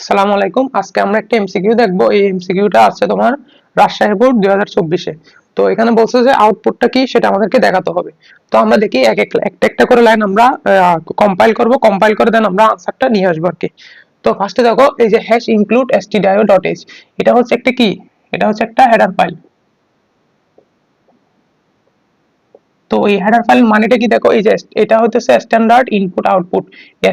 আসসালামু আলাইকুম। আজকে আমরা একটা এমসিকিউ দেখবো। এই এমসিকিউটা আছে তোমার রাজশাহী বোর্ড 2024-এ। তো এখানে বলছে যে আউটপুটটা কি সেটা আমাদেরকে দেখাতে হবে। তো আমরা দেখি একটা করে লাইন আমরা কম্পাইল করব, কম্পাইল করে দেন আমরা আনসারটা নিয়ে আসবো আর কি। তো ফার্স্টে দেখো এই যে হ্যাশ ইনক্লুড stdio.h, এটা হচ্ছে একটা কি, এটা হচ্ছে একটা হেডার ফাইল। তো এই হেডার ফাইল মানেটা কি দেখো, এই যে এটা হচ্ছে স্ট্যান্ডার্ড ইনপুট আউটপুট।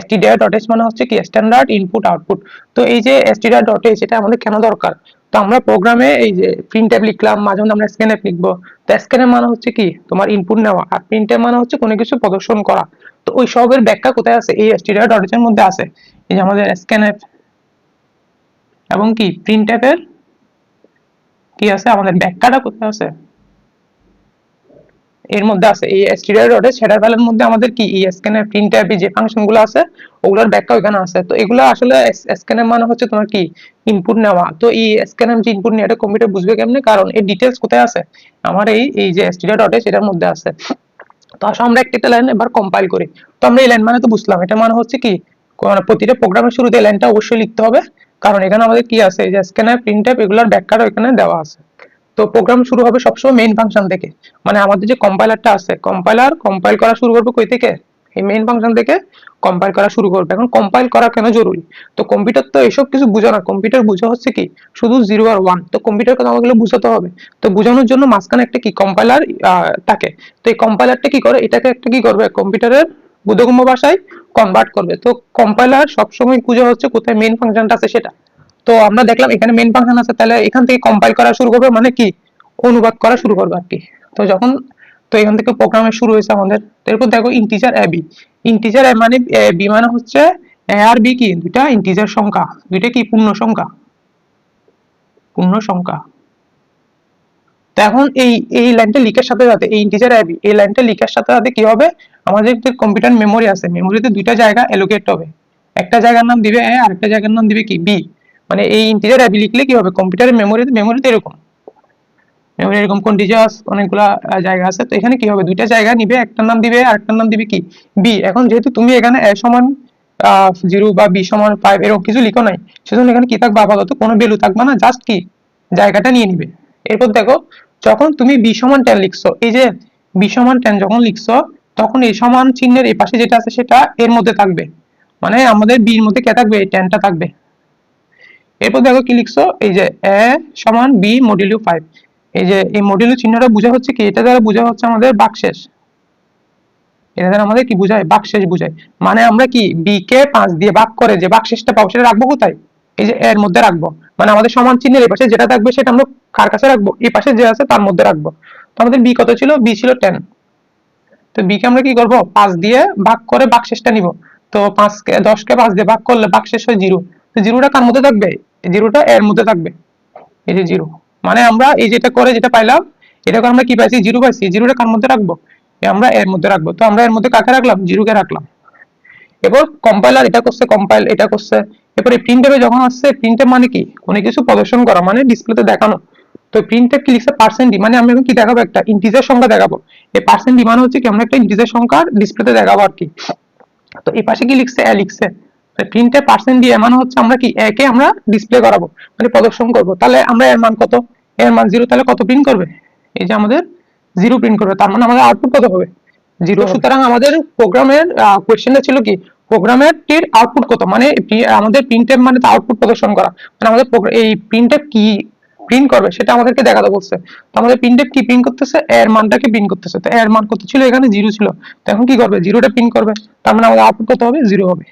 stdio.h মানে হচ্ছে কি স্ট্যান্ডার্ড ইনপুট আউটপুট। তো এই যে stdio.h এটা আমাদের কেন দরকার? তো আমরা প্রোগ্রামে এই যে প্রিন্টএফ লিখলাম, মাঝে মধ্যে আমরা স্ক্যানএফ লিখবো। তো স্ক্যানএফ মানে হচ্ছে কি তোমার ইনপুট নেওয়া, আর প্রিন্টএফ মানে হচ্ছে কোনো কিছু প্রদর্শন করা। তো ওই সবের ব্যাখ্যা কোথায় আছে? এই stdio.h এর মধ্যে আছে। এই যে আমাদের স্ক্যানএফ এবং কি প্রিন্টএফ এর কি আছে, আমাদের ব্যাখ্যাটা কোথায় আছে? এর মধ্যে আছে। এই stdio.h হেডার ফাইলের মধ্যে আমাদের কি এই স্ক্যানএফ প্রিন্টএফ যে ফাংশন গুলো আছে ওগুলোর ব্যাখ্যা ওখানে আছে। তো এগুলো আসলে স্ক্যানএফ মানে হচ্ছে তোমার কি ইনপুট নেওয়া। তো এই স্ক্যানএফ যে ইনপুট নিয়ে এটা কম্পিউটার বুঝবে কেমনে, কারণ এর ডিটেইলস কোথায় আছে? আমার এই যে stdio.h এটার মধ্যে আছে। তো আসলে আমরা একটা লাইন এবার কম্পাইল করি। তো আমরা এই লাইন মানে তো বুঝলাম, এটা মানে হচ্ছে কি প্রতিটা প্রোগ্রামের শুরুতে এই লাইনটা অবশ্যই লিখতে হবে, কারণ এখানে আমাদের কি আছে, এই যে স্ক্যানএফ প্রিন্টএফ এগুলোর ব্যাখ্যাটা এখানে দেওয়া আছে। তো প্রোগ্রাম শুরু হবে সবসময় মেইন ফাংশন থেকে, মানে আমাদের যে কম্পাইলারটা আছে কম্পাইলার কম্পাইল করা শুরু করবে কই থেকে? এই মেইন ফাংশন থেকে কম্পাইল করা শুরু করবে। এখন কম্পাইল করা কেন জরুরি? তো কম্পিউটার তো এসব কিছু বোঝে না, কম্পিউটার বোঝা হচ্ছে কি শুধু 0 আর 1। তো কম্পিউটারকে আমাদের বোঝাতে হবে। তো বোঝানোর জন্য মাঝখানে একটা কি কম্পাইলার থাকে। তো এই কম্পাইলারটা কি করে, এটাকে একটা কি করবে কম্পিউটারের বোধগম্য ভাষায় কনভার্ট করবে। তো কম্পাইলার সবসময় খুঁজে হচ্ছে কোথায় মেইন ফাংশনটা আছে সেটা। তো আমরা দেখলাম এখানে মেইন ফাংশন আছে, তাহলে এখান থেকে কম্পাইল করা শুরু করবে, মানে কি অনুবাদ করা শুরু করবে আর কি। তো যখন তো এখান থেকে প্রোগ্রামে শুরু হয়েছে আমাদের। এরপর দেখো ইন্টিজার এ বি, ইন্টিজার এ মানে বি মানে হচ্ছে এ আর বি কি দুইটা ইন্টিজার সংখ্যা, দুইটা কি পূর্ণ সংখ্যা, পূর্ণ সংখ্যা। তো এখন এই লাইনটা লিখার সাথে সাথে এই ইন্টিজার এ বি এই লাইনটা লিখার সাথে সাথে কি হবে, আমাদের যে কম্পিউটার মেমোরি আছে মেমোরিতে দুইটা জায়গা অ্যালোকেট হবে। একটা জায়গার নাম দিবে এ, আরেকটা জায়গার নাম দিবে কি বি। মানে এই ইন্টিজার এ বি লিখলে কি হবে, কম্পিউটারের মেমোরিতে এরকম মেমোরি এরকম কন্টিজিউয়াস অনেকগুলা জায়গা আছে। তো এখানে কি হবে, দুইটা জায়গা নিবে, একটার নাম দিবে আরেকটার নাম দিবে কি বি। এখন যেহেতু তুমি এখানে এ সমান 0 বা বি সমান 5 এরকম কিছু লিখো নাই, সেজন্য এখানে কি থাকবে আপাতত কোনো ভ্যালু থাকবে না, জাস্ট কি জায়গাটা নিয়ে নিবে। এরপর দেখো যখন তুমি বি সমান 10 লিখছো, এই যে বি সমান 10 যখন লিখছো, তখন এই সমান চিহ্নের এই পাশে যেটা আছে সেটা এর মধ্যে থাকবে, মানে আমাদের বি এর মধ্যে কে থাকবে, এই 10টা থাকবে। এরপর দেখো কি লিখছো, এই যে এ সমান বি মডিউলো 5। এই যে এই মডিউলো চিহ্নটা বোঝা হচ্ছে কি, এটা দ্বারা বোঝা হচ্ছে আমাদের ভাগশেষ। এটা দ্বারা আমাদের কি বোঝায়, ভাগশেষ বোঝায়। মানে আমরা কি বি কে 5 দিয়ে ভাগ করে যে ভাগশেষটা পাবো সেটা রাখবো কোথায়, এই যে এর মধ্যে রাখবো। মানে আমাদের সমান চিহ্নের এই পাশে যেটা থাকবে সেটা আমরা কার কাছে রাখবো, এই পাশে যে আছে তার মধ্যে রাখবো। তো আমাদের বি কত ছিল, বি ছিল 10। তো বি কে আমরা কি করব, 5 দিয়ে ভাগ করে ভাগশেষটা নিব। তো 5 কে 10 কে 5 দিয়ে ভাগ করলে ভাগশেষ হয় 0। তো 0টা কার মধ্যে থাকবে, 0টা এর মধ্যে থাকবে, এই যে 0। মানে আমরা এই যেটা করে যেটা পাইলাম, এটাকে আমরা কি পাইছি, 0 পাইছি। 0টা কার মধ্যে রাখবো, আমরা এর মধ্যে রাখবো। তো আমরা এর মধ্যে কাকে রাখলাম, 0 কে রাখলাম। এবার কম্পাইলার এটা করছে, কম্পাইল এটা করছে। এরপরে প্রিন্টএফে যখন আসছে, প্রিন্টএফ মানে কি কোনো কিছু প্রদর্শন করা, মানে ডিসপ্লেতে দেখানো। তো প্রিন্টএফ কি লিখছে, পার্সেন্ট ডি, মানে আমি এখন কি দেখাবো, একটা ইন্টিজার সংখ্যা দেখাবো। এই পার্সেন্ট ডি মানে হচ্ছে কি আমরা একটা ইন্টিজার সংখ্যা ডিসপ্লেতে দেখাবো আর কি। তো এই পাশে কি লিখছে, এ লিখছে। প্রিন্টএফ পার্সেন্ট ডি মানে হচ্ছে আমরা কি এ কে আমরা ডিসপ্লে করাবো, মানে প্রদর্শন করব। তাহলে আমরা এর মান কত, এর মান 0, তাহলে কত প্রিন্ট করবে, এই যে আমাদের 0 প্রিন্ট করবে। তার মানে আমাদের আউটপুট কত হবে, 0। সুতরাং আমাদের প্রোগ্রামের কোশ্চেনটা ছিল কি, প্রোগ্রামের টির আউটপুট কত, মানে আমাদের প্রিন্টএফ মানে তো আউটপুট প্রদর্শন করা, মানে আমাদের এই প্রিন্টএফ কি প্রিন্ট করবে সেটা আমাদেরকে দেখাতে বলছে। তো আমাদের প্রিন্টএফ কি প্রিন্ট করতেছে, এর মানটাকে প্রিন্ট করতেছে। তো এর মান কত ছিল, এখানে 0 ছিল। তো এখন কি করবে, 0টা প্রিন্ট করবে। তার মানে আমাদের আউটপুট কত হবে, 0 হবে।